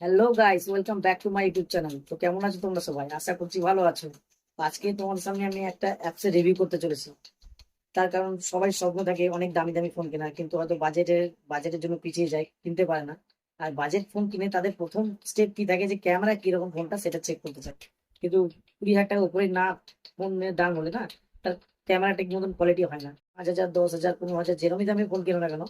Hello guys, welcome back to my YouTube channel. তো কেমন আছো তোমরা সবাই? আশা করছি ভালো আছো। আজকে তোমাদের সামনে আমি একটা অ্যাপসের রিভিউ করতে চলেছি। তার কারণ সবাই স্বপ্ন থাকে অনেক দামি দামি ফোন কেনার, কিন্তু হয়তো বাজেটের জন্য পিছিয়ে যায়, কিনতে পারে না। আর বাজেট ফোন কিনে তাদের প্রথম স্টেপ কি থাকে, যে ক্যামেরা কিরকম ফোনটা সেটা চেক করতে চায়। কিন্তু 20,000 টাকা উপরে না ফোনের দাম হলে না, তার ক্যামেরা ঠিক মতন কোয়ালিটি হয় না। 5,000, 10,000, 15,000, যেরমই দামি ফোন কেনো না কেন,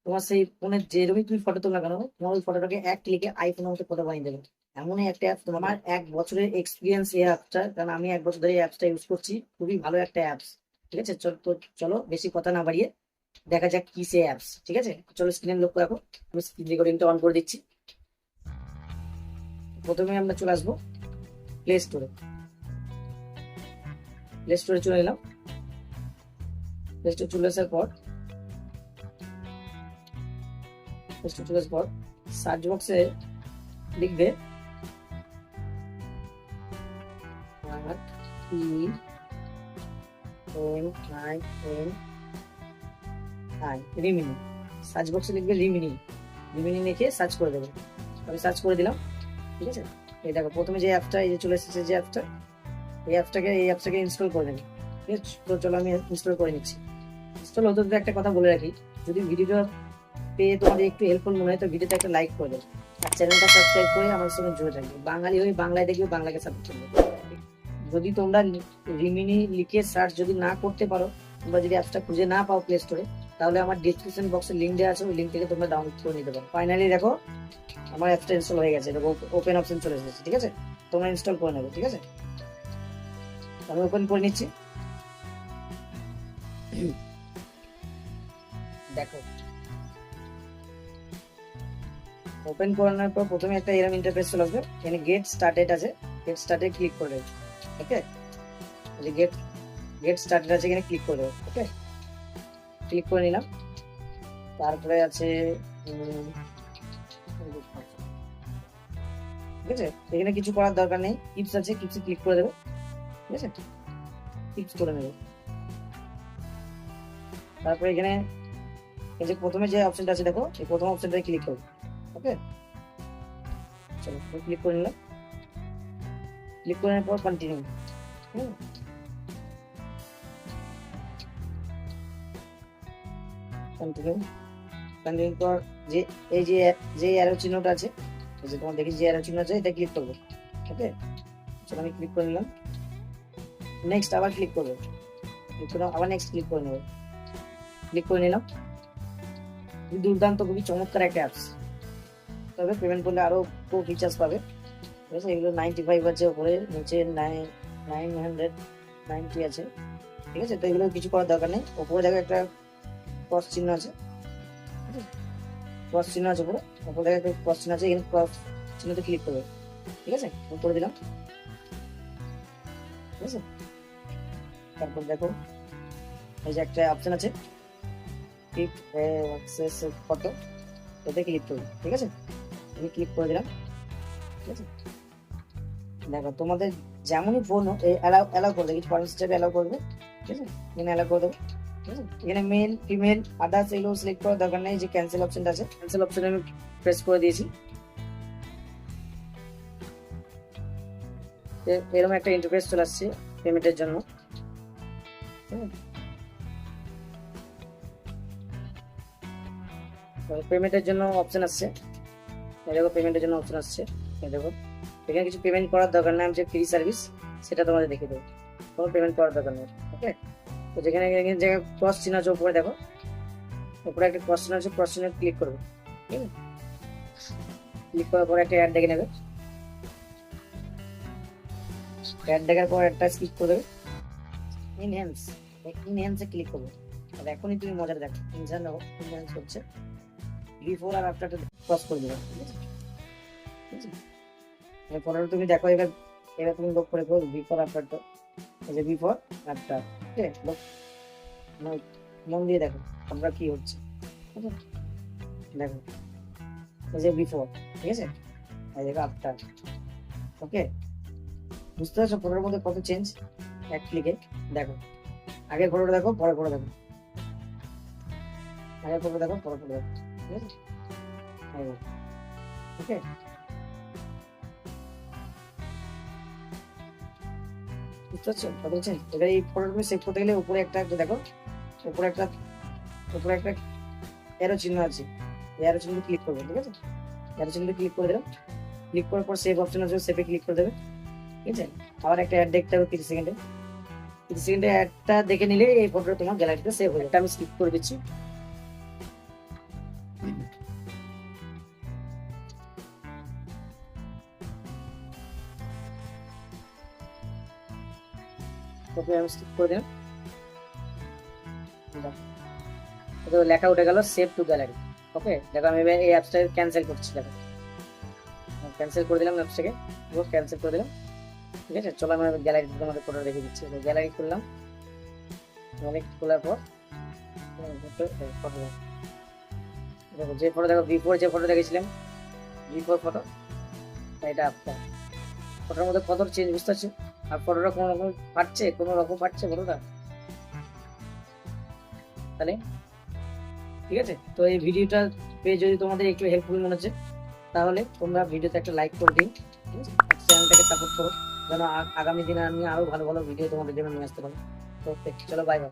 তোমার সেই ফোনের যেরকমই তুমি ফটো তোলো না কেন, তোমার ওই ফটোটাকে এক ক্লিকে আইফোনের মতো ফটো বানিয়ে দেবে। এমনই একটা অ্যাপ। তোমার 1 বছরের এক্সপিরিয়েন্স এই অ্যাপটা, কারণ আমি 1 বছর ধরে এই অ্যাপসটা ইউজ করছি। খুবই ভালো একটা অ্যাপস। ঠিক আছে, চলো বেশি কথা না বাড়িয়ে দেখা যাক কি সে অ্যাপস। ঠিক আছে, চলো স্ক্রিনে লক্ষ্য রাখো। আমি স্ক্রিন রেকর্ডিংটা অন করে দিচ্ছি। প্রথমে আমরা চলে আসবো প্লে স্টোরে। প্লে স্টোরে চলে এলাম। প্লে স্টোরে চলে আসার পর সার্চ বক্সে লিখবে রিমিনি। সার্চ বক্সে লিখবে রিমিনি। রিমিনি লিখে সার্চ করে দেবে। আমি সার্চ করে দিলাম। ঠিক আছে, এই দেখো প্রথমে যে অ্যাপটা এই যে চলে এসেছে, যে অ্যাপটা, এই অ্যাপটাকে ইনস্টল করে নেবে। ঠিক আছে, তো চলো আমি ইনস্টল করে নিচ্ছি। ইনস্টল হতে হতে একটা কথা বলে রাখি, যদি ভিডিওটা পেয়ে তোমাদের একটু হেল্পফুল মনে হয় তো ভিডিওতে একটা লাইক করে দেবে, আর চ্যানেলটা সাবস্ক্রাইব করে আমার সঙ্গে জুড়ে থাকবে। বাঙালি হয়ে বাংলায় দেখবে, বাংলাকে সাপোর্ট করবে। যদি তোমরা রিমিনি লিখে সার্চ যদি না করতে পারো, তোমরা যদি অ্যাপটা খুঁজে না পাও প্লে স্টোরে, তাহলে আমার ডিসক্রিপশন বক্সে লিঙ্ক দেওয়া আছে, ওই লিঙ্ক থেকে তোমরা ডাউনলোড করে নিতে পারো। ফাইনালি দেখো আমার অ্যাপটা ইনস্টল হয়ে গেছে, ওপেন অপশন চলে এসেছে। ঠিক আছে, তোমরা ইনস্টল করে নেবে। ঠিক আছে, আমি ওপেন করে নিচ্ছি। দেখো, ওপেন করানোর পর প্রথমে একটা এরকম ইন্টারফেস চলে আসবে। এখানে গেট স্টার্টেড আছে, গেট স্টার্টেড ক্লিক করে দেবে। ওকে, যে গেট গেট স্টার্টেড আছে, এখানে ক্লিক করে দেবে। ওকে, ক্লিক করে নিলাম। তারপরে আছে ঠিক আছে, এখানে কিছু করার দরকার নেই। টিপস আছে, টিপসে ক্লিক করে দেবে। ঠিক আছে, টিপস করে নেবে। তারপরে এখানে এই যে প্রথমে যে অপশনটা আছে দেখো, এই প্রথম অপশনটায় ক্লিক করবে। ওকে, চলো ক্লিক করে নিলাম। ক্লিক করার পর কন্টিনিউ। কন্টিনিউ কন্টিনিউ পর যে এই যে অ্যারো চিহ্নটা আছে, এই যে তোমার দেখি যে অ্যারো চিহ্ন আছে, এটা ক্লিক করবে। ওকে, চলো আমি ক্লিক করে নিলাম। নেক্সট আবার ক্লিক করবে। ক্লিক করে আবার নেক্সট ক্লিক করে নেবে। ক্লিক করে নিলাম। দুর্দান্ত, খুবই চমৎকার একটা অ্যাপস। তবে পেমেন্ট করলে আরো ফিচার্স পাবে। ঠিক আছে, এগুলো 95 আছে, উপরে নিচে 990 আছে। ঠিক আছে, তো এগুলো কিছু করার দরকার নেই। উপরে দেখো একটা ক্রস চিহ্ন আছে। ক্রস চিহ্ন আছে উপরে, উপরে দেখো একটা ক্রস চিহ্ন আছে, এখানে ক্রস চিহ্নতে ক্লিক করবে। ঠিক আছে, করে দিলাম। ঠিক আছে, তারপর দেখো এই যে একটা অপশন আছে ক্লিক অ্যাক্সেস ফটো, এতে ক্লিক করবে। ঠিক আছে, আমি ক্লিক করে দিলাম। ঠিক আছে, দেখো তোমাদের যেমনই ফোন অ্যালাউ অ্যালাউ করবে, কিছু পারমিশন হিসেবে অ্যালাউ করবে। ঠিক আছে, এখানে অ্যালাউ করে দেবো। ঠিক আছে, এখানে মেল ফিমেল আদার্স এগুলো সিলেক্ট করার দরকার নেই। যে ক্যান্সেল অপশনটা আছে, ক্যান্সেল অপশনে আমি প্রেস করে দিয়েছি। এরকম একটা ইন্টারফেস চলে আসছে পেমেন্টের জন্য। পেমেন্টের জন্য অপশন আসছে, দেখো পেমেন্টের জন্য অপশন আসছে। দেখো এখানে কিছু পেমেন্ট করার দরকার নেই, আমি যে ফ্রি সার্ভিস সেটা তোমাদের দেখে দেবো, কোনো পেমেন্ট করার দরকার নেই। ওকে, তো যেখানে জায়গায় ক্রস চিহ্ন আছে উপরে দেখো, উপরে একটা ক্রস চিহ্ন আছে, ক্রস চিহ্ন ক্লিক করবে। ঠিক আছে, ক্লিক করার পর একটা অ্যাড দেখে নেবে। অ্যাড দেখার পর একটা স্কিপ করে দেবে। ইনহ্যান্স, ইনহ্যান্সে ক্লিক করবে। আর এখনই তুমি মজাটা দেখো, ইনহ্যান্স হচ্ছে। বিফোর আর আফটারটা ক্রস করে দেবে। ঠিক আছে, ঠিক আছে, এরপরে তুমি দেখো, এবার এবার তুমি লক করে করো বিফোর আফটারটা। এই যে বিফোর আফটার, ওকে, মন দিয়ে দেখো আমরা কি হচ্ছে। ঠিক আছে, দেখো এই যে বিফোর, ঠিক আছে, এই দেখো আফটার। ওকে, বুঝতে পারছো ফটোর মধ্যে কত চেঞ্জ এক ক্লিকে। দেখো আগের ফটোটা দেখো, পরে ফটো দেখো, আগের ফটো দেখো, পরে ফটো দেখো। ঠিক আছে, ওকে, বুঝতে পারছো কথা বলছেন? এবার এই ফটোটা তুমি সেভ করতে গেলে উপরে একটা দেখো, উপরে একটা অ্যারো চিহ্ন আছে, এই অ্যারো চিহ্ন ক্লিক করবে, ঠিক আছে? অ্যারো চিহ্ন ক্লিক করে দিলাম, ক্লিক করার পর সেভ অপশন আছে, সেভে ক্লিক করে দেবে, ঠিক আছে? আবার একটা অ্যাড দেখতে হবে 30 সেকেন্ডে, 30 সেকেন্ডে অ্যাডটা দেখে নিলে এই ফটোটা তোমার গ্যালারিতে সেভ হয়ে যাবে। এটা আমি স্কিপ করে দিচ্ছি। ওকে আমি স্কিপ করে দিলাম। দেখো, লেখা উঠে গেল সেভ টু গ্যালারি। ওকে দেখো আমি এবার এই অ্যাপসটা ক্যান্সেল করছি, দেখো ক্যান্সেল করে দিলাম অ্যাপসটাকে, ক্যান্সেল করে দিলাম, ঠিক আছে? চলো আমি গ্যালারিতে তোমাদের ফটো রেখে দিচ্ছি। গ্যালারি খুললাম, অনেক খোলার পর ফটো দেখো, যে ফটো দেখো বিফোর যে ফটো দেখেছিলাম, বিফোর ফটো, এটা আফটার। ফটোর মধ্যে কত চেঞ্জ বুঝতে পারছো? আর ফটোটা কোনো রকম ফাটছে, কোনো রকম ফাটছে ফটোটা, তাহলে ঠিক আছে? তো এই ভিডিওটা পেয়ে যদি তোমাদের একটু হেল্পফুল মনে হচ্ছে, তাহলে তোমরা ভিডিওতে একটা লাইক করে দিন, ঠিক আছে? চ্যানেলটাকে সাপোর্ট করো, যেন আগামী দিনে আমি আরো ভালো ভালো ভিডিও তোমাদের জন্য নিয়ে আসতে পারি। তো চলো, বাই বাই।